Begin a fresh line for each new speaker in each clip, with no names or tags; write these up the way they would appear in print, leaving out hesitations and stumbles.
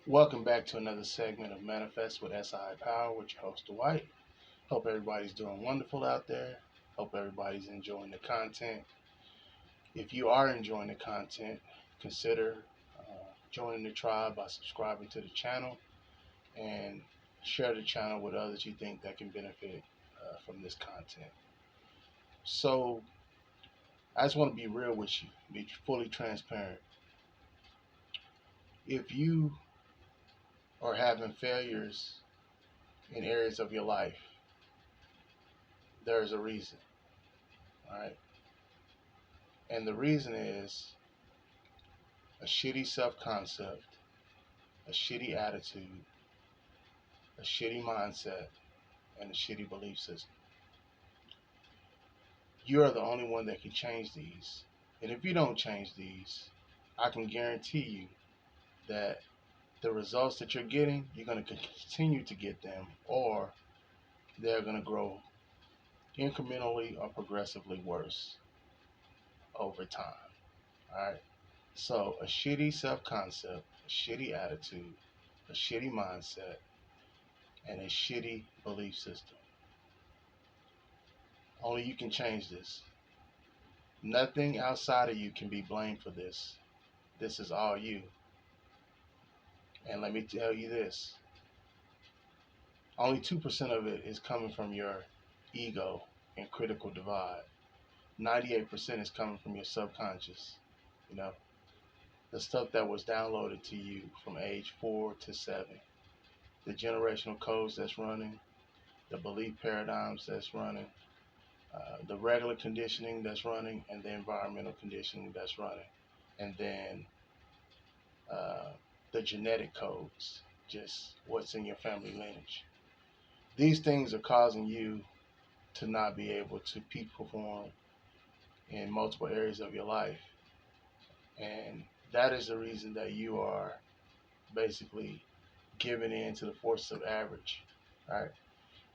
Welcome back to another segment of Manifest with SII Power with your host Dwight. Hope everybody's doing wonderful out there. Hope everybody's enjoying the content. If you are enjoying the content, consider joining the tribe by subscribing to the channel and share the channel with others you think that can benefit from this content. So, I just want to be real with you, be fully transparent. If you are having failures in areas of your life, there's a reason. All right. And the reason is a shitty self concept, a shitty attitude, a shitty mindset, and a shitty belief system. You are the only one that can change these. And if you don't change these, I can guarantee you that the results that you're getting, you're going to continue to get them, or they're going to grow incrementally or progressively worse over time. All right. So, a shitty self concept, a shitty attitude, a shitty mindset, and a shitty belief system. Only you can change this. Nothing outside of you can be blamed for this. This is all you. And let me tell you this, only 2% of it is coming from your ego and critical divide. 98% is coming from your subconscious. You know, the stuff that was downloaded to you from age 4 to 7, the generational codes that's running, the belief paradigms that's running, the regular conditioning that's running, and the environmental conditioning that's running, and then uh, the genetic codes, just what's in your family lineage. These things are causing you to not be able to peak perform in multiple areas of your life, and that is the reason that you are basically giving in to the forces of average. All right,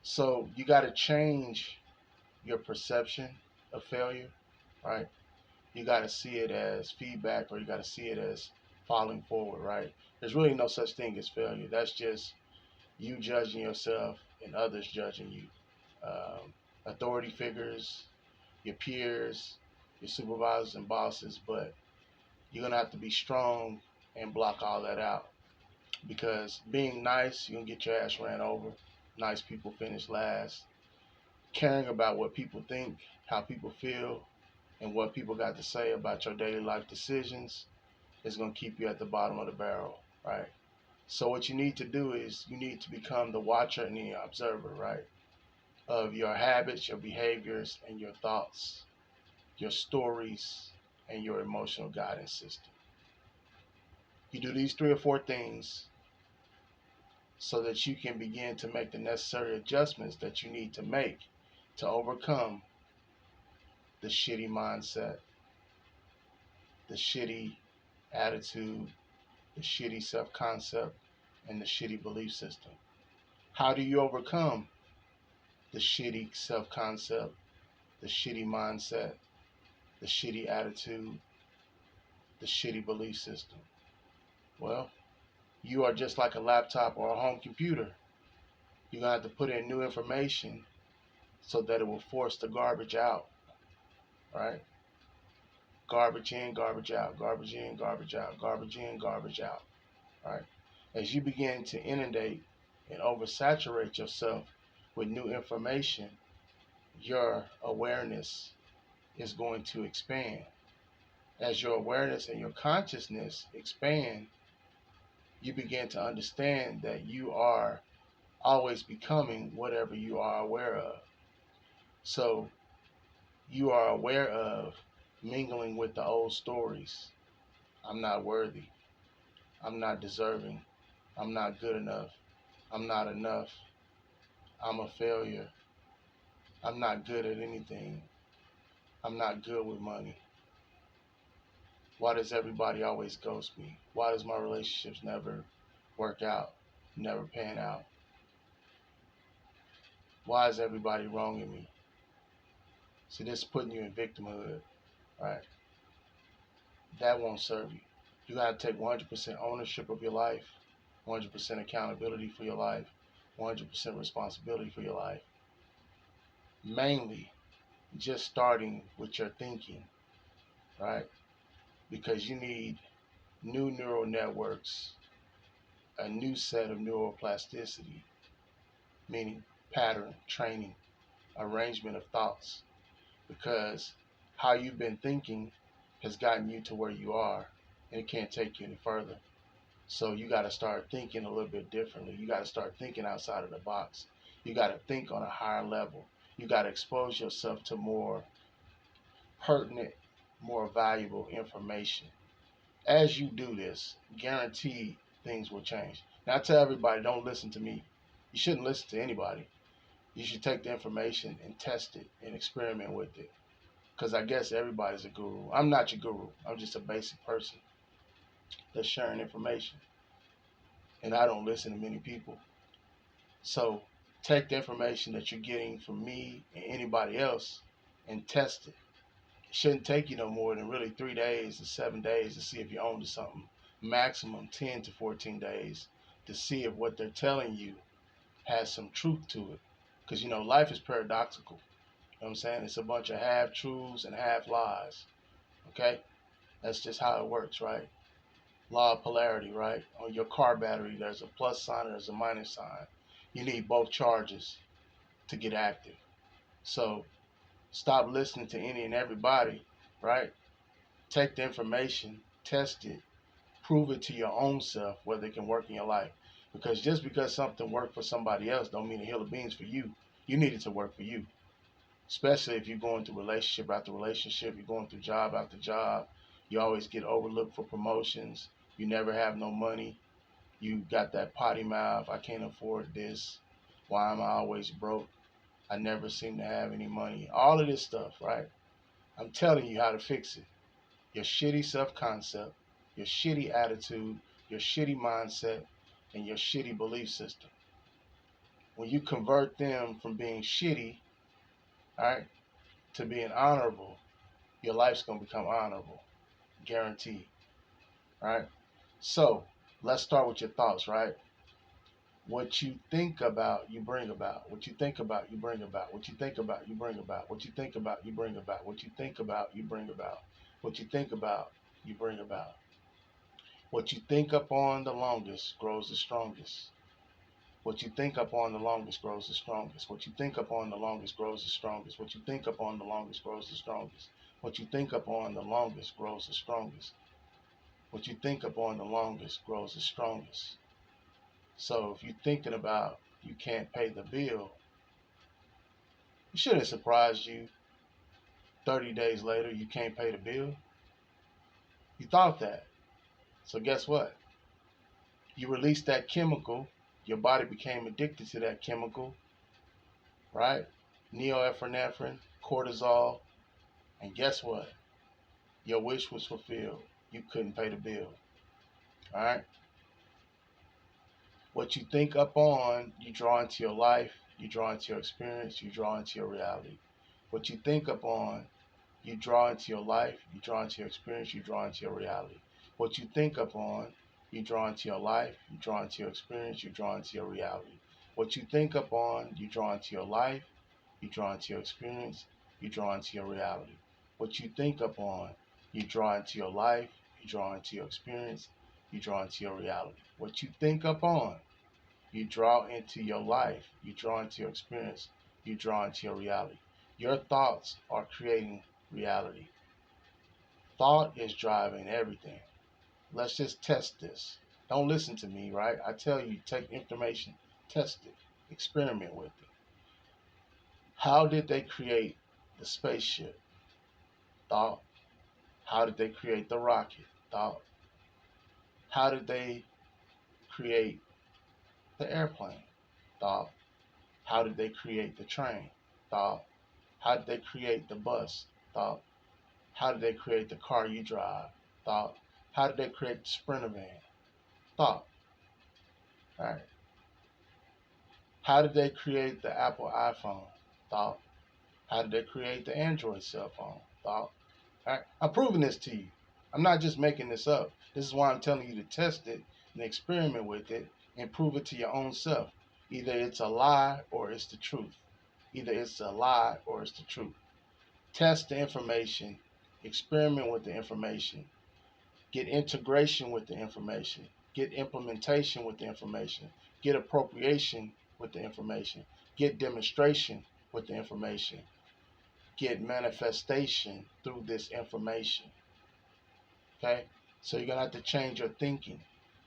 so you got to change your perception of failure. Right, you got to see it as feedback, or you got to see it as falling forward, right? There's really no such thing as failure. That's just you judging yourself and others judging you. Authority figures, your peers, your supervisors and bosses, but you're going to have to be strong and block all that out, because being nice, you're going to get your ass ran over. Nice people finish last. Caring about what people think, how people feel, and what people got to say about your daily life decisions is going to keep you at the bottom of the barrel, right? So what you need to do is you need to become the watcher and the observer, right? Of your habits, your behaviors, and your thoughts, your stories, and your emotional guidance system. You do these 3 or 4 things so that you can begin to make the necessary adjustments that you need to make to overcome the shitty mindset, the shitty attitude, the shitty self concept, and the shitty belief system. How do you overcome the shitty self concept, the shitty mindset, the shitty attitude, the shitty belief system? Well, you are just like a laptop or a home computer. You're going to have to put in new information so that it will force the garbage out, right? Garbage in, garbage out, garbage in, garbage out, garbage in, garbage out, right? As you begin to inundate and oversaturate yourself with new information, your awareness is going to expand. As your awareness and your consciousness expand, you begin to understand that you are always becoming whatever you are aware of. So you are aware of mingling with the old stories. I'm not worthy. I'm not deserving. I'm not good enough. I'm not enough. I'm a failure. I'm not good at anything. I'm not good with money. Why does everybody always ghost me? Why does my relationships never work out, never pan out? Why is everybody wronging me? See, this is putting you in victimhood, right? That won't serve you. You gotta take 100% ownership of your life. 100% accountability for your life, 100% responsibility for your life. Mainly just starting with your thinking, right? Because you need new neural networks, a new set of neuroplasticity, meaning pattern, training, arrangement of thoughts. Because how you've been thinking has gotten you to where you are, and it can't take you any further. So you got to start thinking a little bit differently. You got to start thinking outside of the box. You got to think on a higher level. You got to expose yourself to more pertinent, more valuable information. As you do this, guaranteed things will change. Now, I tell everybody, don't listen to me. You shouldn't listen to anybody. You should take the information and test it and experiment with it. Because I guess everybody's a guru. I'm not your guru. I'm just a basic person that's sharing information. And I don't listen to many people. So take the information that you're getting from me and anybody else and test it. It shouldn't take you no more than really 3 days to 7 days to see if you're on to something. Maximum 10 to 14 days to see if what they're telling you has some truth to it. Because, life is paradoxical. You know what I'm saying? It's a bunch of half truths and half lies. Okay? That's just how it works, right? Law of polarity, right? On your car battery, there's a plus sign and there's a minus sign. You need both charges to get active. So stop listening to any and everybody, right? Take the information, test it, prove it to your own self whether it can work in your life. Because just because something worked for somebody else don't mean a hill of beans for you. You need it to work for you. Especially if you're going through relationship after relationship, you're going through job after job. You always get overlooked for promotions. You never have no money. You got that potty mouth. I can't afford this. Why am I always broke? I never seem to have any money. All of this stuff, right? I'm telling you how to fix it. Your shitty self-concept, your shitty attitude, your shitty mindset, and your shitty belief system. When you convert them from being shitty, all right, to being honorable, your life's going to become honorable. Guaranteed. All right? So, let's start with your thoughts, right? What you think about, you bring about. What you think about, you bring about. What you think about, you bring about. What you think about, you bring about. What you think about, you bring about. What you think about, you bring about. What you think upon the longest grows the strongest. What you think upon the longest grows the strongest. What you think upon the longest grows the strongest. What you think upon the longest grows the strongest. What you think upon the longest grows the strongest. What you think upon the longest grows the strongest. So if you're thinking about you can't pay the bill, it shouldn't surprise you 30 days later you can't pay the bill. You thought that. So guess what? You released that chemical. Your body became addicted to that chemical, right? Norepinephrine, cortisol. And guess what? Your wish was fulfilled. You couldn't pay the bill. All right? What you think upon, you draw into your life, you draw into your experience, you draw into your reality. What you think upon, you draw into your life, you draw into your experience, you draw into your reality. What you think upon, you draw into your life, you draw into your experience, you draw into your reality. What you think upon, you draw into your life, you draw into your experience, you draw into your reality. What you think upon, you draw into your life, you draw into your experience, you draw into your reality. What you think upon, you draw into your life, you draw into your experience, you draw into your reality. Your thoughts are creating reality. Thought is driving everything. Let's just test this. Don't listen to me, right? I tell you, take information, test it, experiment with it. How did they create the spaceship? Thought. How did they create the rocket? Thought. How did they create the airplane? Thought. How did they create the train? Thought. How did they create the bus? Thought. How did they create the car you drive? Thought. How did they create the Sprinter van? Thought. All right. How did they create the Apple iPhone? Thought. How did they create the Android cell phone? Thought. All right. I'm proving this to you. I'm not just making this up. This is why I'm telling you to test it. and experiment with it and prove it to your own self. Either it's a lie or it's the truth. Either it's a lie or it's the truth. Test the information, experiment with the information, get integration with the information, get implementation with the information, get appropriation with the information, get demonstration with the information, get manifestation through this information. Okay? So you're going to have to change your thinking.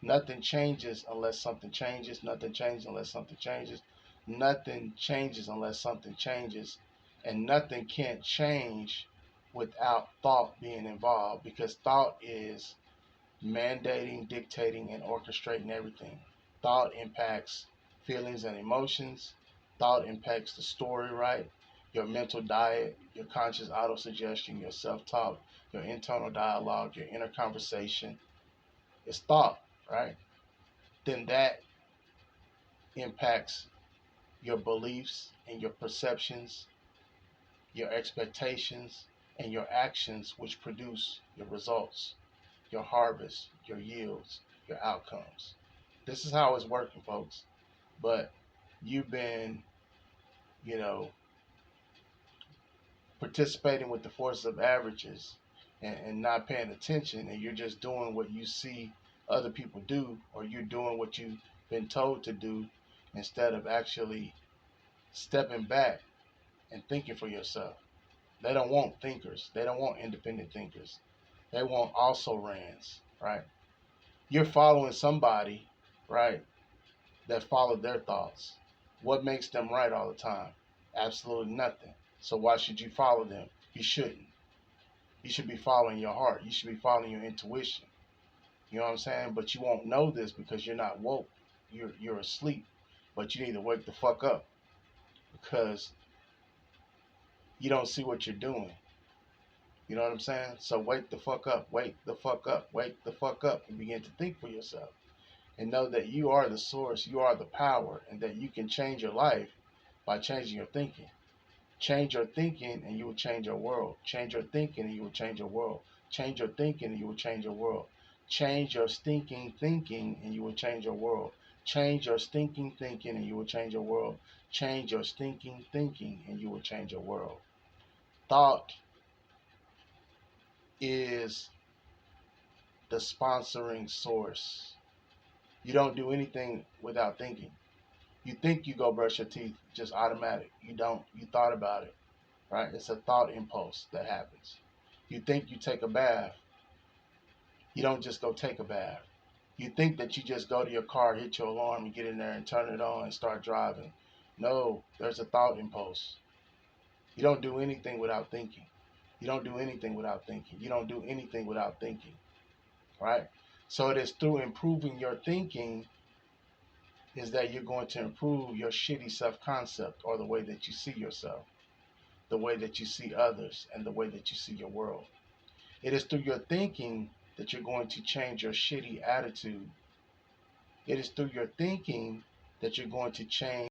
Nothing changes unless something changes. Nothing changes unless something changes. Nothing changes unless something changes. And nothing can't change without thought being involved, because thought is mandating, dictating, and orchestrating everything. Thought impacts feelings and emotions. Thought impacts the story, right? Your mental diet, your conscious auto-suggestion, your self-talk, your internal dialogue, your inner conversation. It's thought, right? Then that impacts your beliefs and your perceptions, your expectations, and your actions, which produce your results, your harvest, your yields, your outcomes. This is how it's working, folks. But you've been, you know, participating with the force of averages and not paying attention, and you're just doing what you see other people do, or you're doing what you've been told to do, instead of actually stepping back and thinking for yourself. They don't want thinkers. They don't want independent thinkers. They want also rans, right? You're following somebody, right, that followed their thoughts. What makes them right all the time? Absolutely nothing. So why should you follow them? You shouldn't. You should be following your heart. You should be following your intuition. You know what I'm saying? But you won't know this because you're not woke. You're asleep. But you need to wake the fuck up, because you don't see what you're doing. You know what I'm saying? So wake the fuck up. Wake the fuck up. Wake the fuck up and begin to think for yourself. And know that you are the source, you are the power, and that you can change your life by changing your thinking. Change your thinking and you will change your world. Change your thinking and you will change your world. Change your thinking and you will change your world. Change your stinking thinking and you will change your world. Change your stinking thinking and you will change your world. Change your stinking thinking and you will change your world. Thought is the sponsoring source. You don't do anything without thinking. You think you go brush your teeth, just automatic. You don't. You thought about it, right? It's a thought impulse that happens. You think you take a bath. You don't just go take a bath. You think that you just go to your car, hit your alarm, and get in there and turn it on and start driving. No, there's a thought impulse. You don't do anything without thinking. You don't do anything without thinking. You don't do anything without thinking, right? So it is through improving your thinking is that you're going to improve your shitty self-concept, or the way that you see yourself, the way that you see others, and the way that you see your world. It is through your thinking that you're going to change your shitty attitude. It is through your thinking that you're going to change